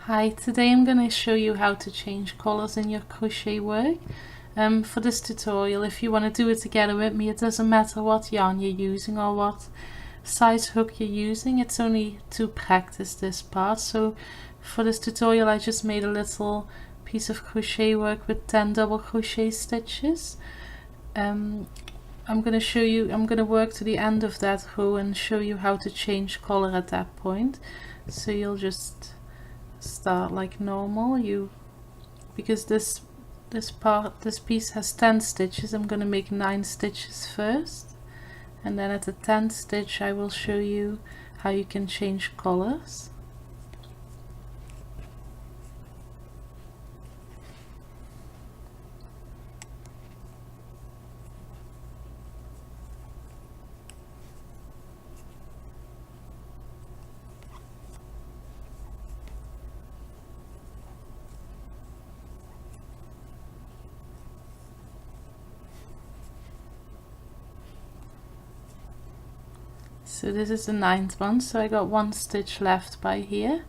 Hi, today I'm going to show you how to change colors in your crochet work. For this tutorial, if you want to do it together with me, it doesn't matter what yarn you're using or what size hook you're using, it's only to practice this part. So for this tutorial I just made a little piece of crochet work with 10 double crochet stitches. I'm going to work to the end of that row and show you how to change color at that point. So you'll just start like normal. Because this piece has 10 stitches, I'm going to make 9 stitches first, and then at the 10th stitch I will show you how you can change colors. So this is the 9th one, so I got 1 stitch left by here.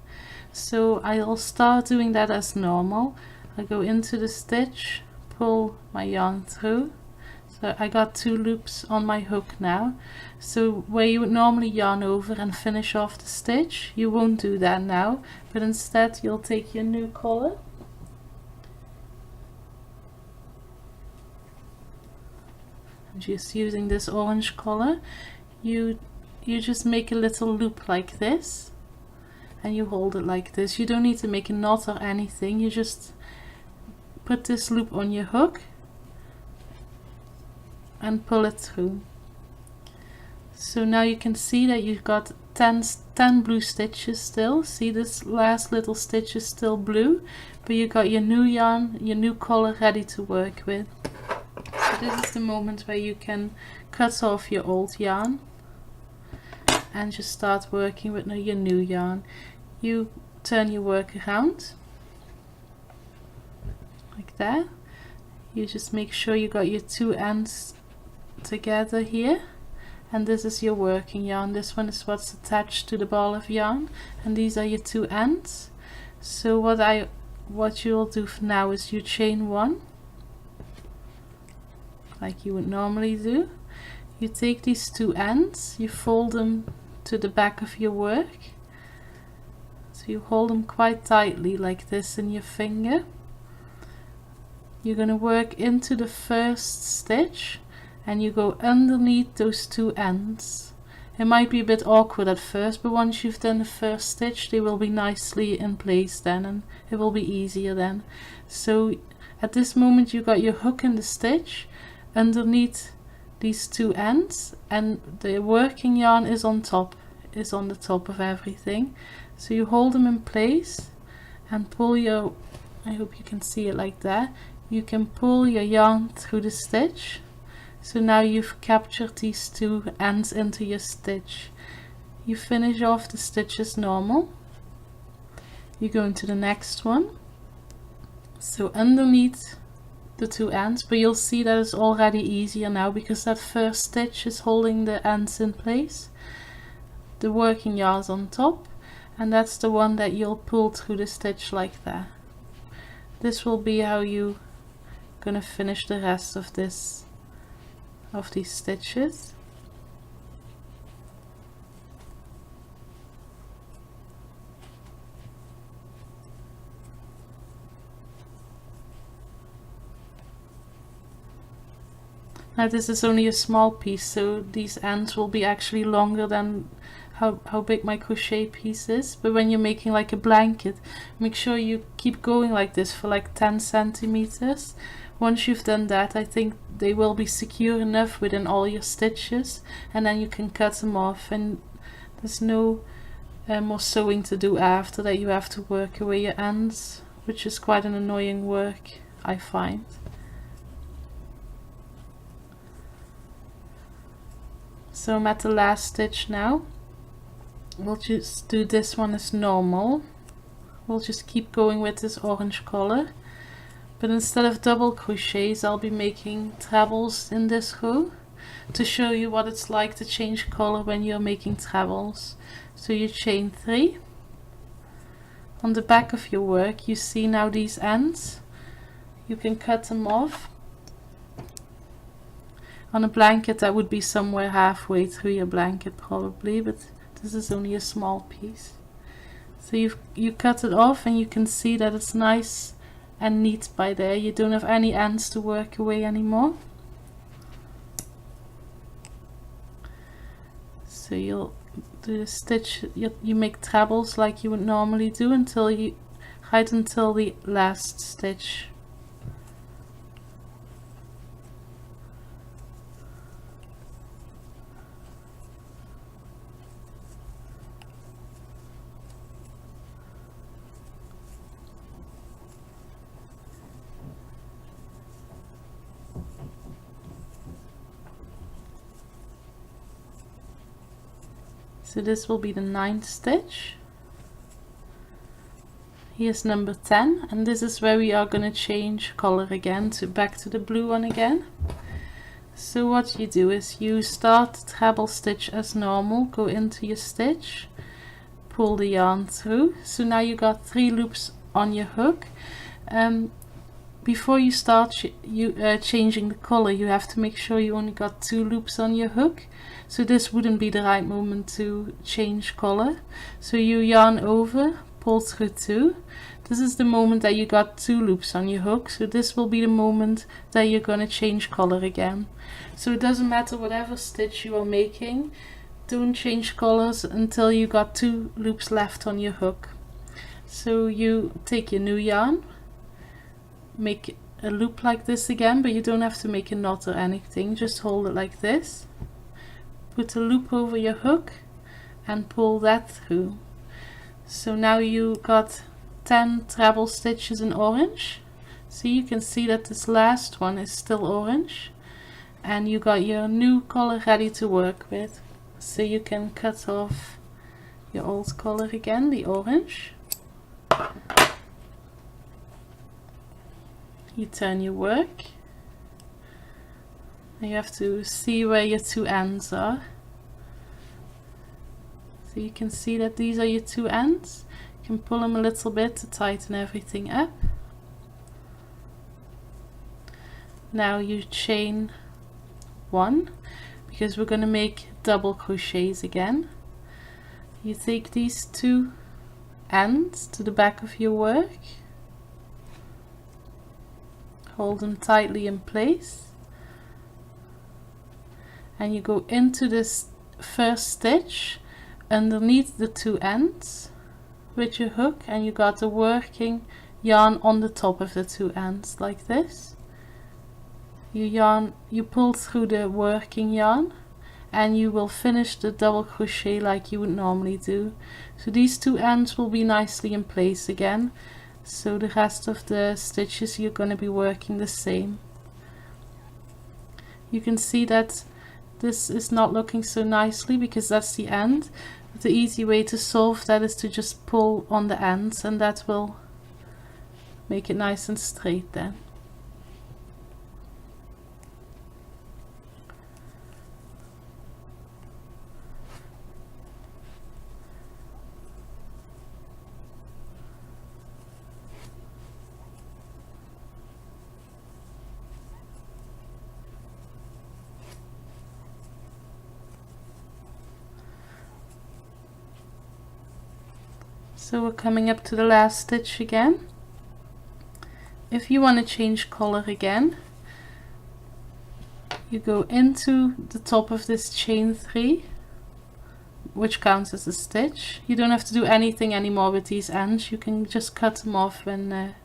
So I'll start doing that as normal. I go into the stitch, pull my yarn through. So I got 2 loops on my hook now. So where you would normally yarn over and finish off the stitch, you won't do that now, but instead you'll take your new color. I'm just using this orange color. You just make a little loop like this and you hold it like this. You don't need to make a knot or anything, you just put this loop on your hook and pull it through. So now you can see that you've got 10 blue stitches still. See, this last little stitch is still blue, but you got your new yarn, your new color ready to work with. So this is the moment where you can cut off your old yarn and just start working with your new yarn. You turn your work around like that. You just make sure you got your 2 ends together here, and this is your working yarn. This one is what's attached to the ball of yarn, and these are your 2 ends. So what you'll do for now is you chain 1 like you would normally do. You take these 2 ends, you fold them to the back of your work. So you hold them quite tightly like this in your finger. You're going to work into the first stitch and you go underneath those 2 ends. It might be a bit awkward at first, but once you've done the first stitch they will be nicely in place then, and it will be easier then. So at this moment you got your hook in the stitch underneath these 2 ends, and the working yarn is on the top of everything. So you hold them in place and pull your, I hope you can see it like that, you can pull your yarn through the stitch. So now you've captured these 2 ends into your stitch. You finish off the stitch as normal. You go into the next one, so underneath the 2 ends, but you'll see that it's already easier now because that first stitch is holding the ends in place. The working yarn is on top, and that's the one that you'll pull through the stitch like that. This will be how you're gonna finish the rest of these stitches. Now this is only a small piece, so these ends will be actually longer than how big my crochet piece is. But when you're making like a blanket, make sure you keep going like this for like 10 centimeters. Once you've done that, I think they will be secure enough within all your stitches, and then you can cut them off, and there's no more sewing to do after that. You have to work away your ends, which is quite an annoying work, I find. So I'm at the last stitch now. We'll just do this one as normal. We'll just keep going with this orange color, but instead of double crochets I'll be making trebles in this row to show you what it's like to change color when you're making trebles. So you chain 3, on the back of your work, you see now these ends, you can cut them off. On a blanket that would be somewhere halfway through your blanket probably, but this is only a small piece. So you cut it off and you can see that it's nice and neat by there. You don't have any ends to work away anymore. So you'll do the stitch, you make trebles like you would normally do right until the last stitch. So this will be the 9th stitch. Here's number 10, and this is where we are going to change color again, back to the blue one again. So what you do is you start the treble stitch as normal, go into your stitch, pull the yarn through. So now you got 3 loops on your hook. Before you start changing the color, you have to make sure you only got 2 loops on your hook. So this wouldn't be the right moment to change color. So you yarn over, pull through 2. This is the moment that you got 2 loops on your hook. So this will be the moment that you're going to change color again. So it doesn't matter whatever stitch you are making, don't change colors until you got 2 loops left on your hook. So you take your new yarn, make a loop like this again, but you don't have to make a knot or anything, just hold it like this. Put a loop over your hook and pull that through. So now you got 10 treble stitches in orange. So you can see that this last one is still orange, and you got your new color ready to work with. So you can cut off your old color again, the orange. You turn your work. You have to see where your 2 ends are. So you can see that these are your 2 ends. You can pull them a little bit to tighten everything up. Now you chain 1, because we're going to make double crochets again. You take these 2 ends to the back of your work, hold them tightly in place, and you go into this first stitch underneath the 2 ends with your hook, and you got the working yarn on the top of the 2 ends like this. You pull through the working yarn and you will finish the double crochet like you would normally do. So these 2 ends will be nicely in place again, so the rest of the stitches you're going to be working the same. You can see that this is not looking so nicely because that's the end. But the easy way to solve that is to just pull on the ends, and that will make it nice and straight then. So we're coming up to the last stitch again. If you want to change color again, you go into the top of this chain 3, which counts as a stitch. You don't have to do anything anymore with these ends. You can just cut them off when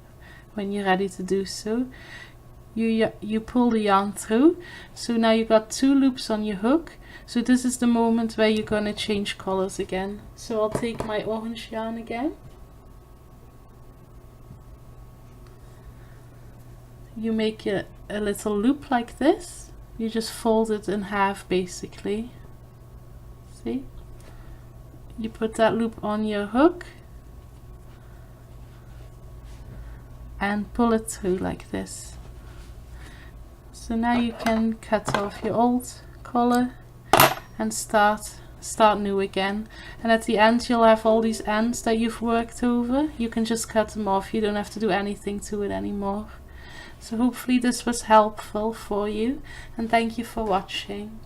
you're ready to do so. You pull the yarn through. So now you got 2 loops on your hook. So this is the moment where you're going to change colors again. So I'll take my orange yarn again. You make a little loop like this. You just fold it in half basically. See? You put that loop on your hook and pull it through like this. So now you can cut off your old color and start start new again. And at the end you'll have all these ends that you've worked over. You can just cut them off, you don't have to do anything to it anymore. So hopefully this was helpful for you, and thank you for watching.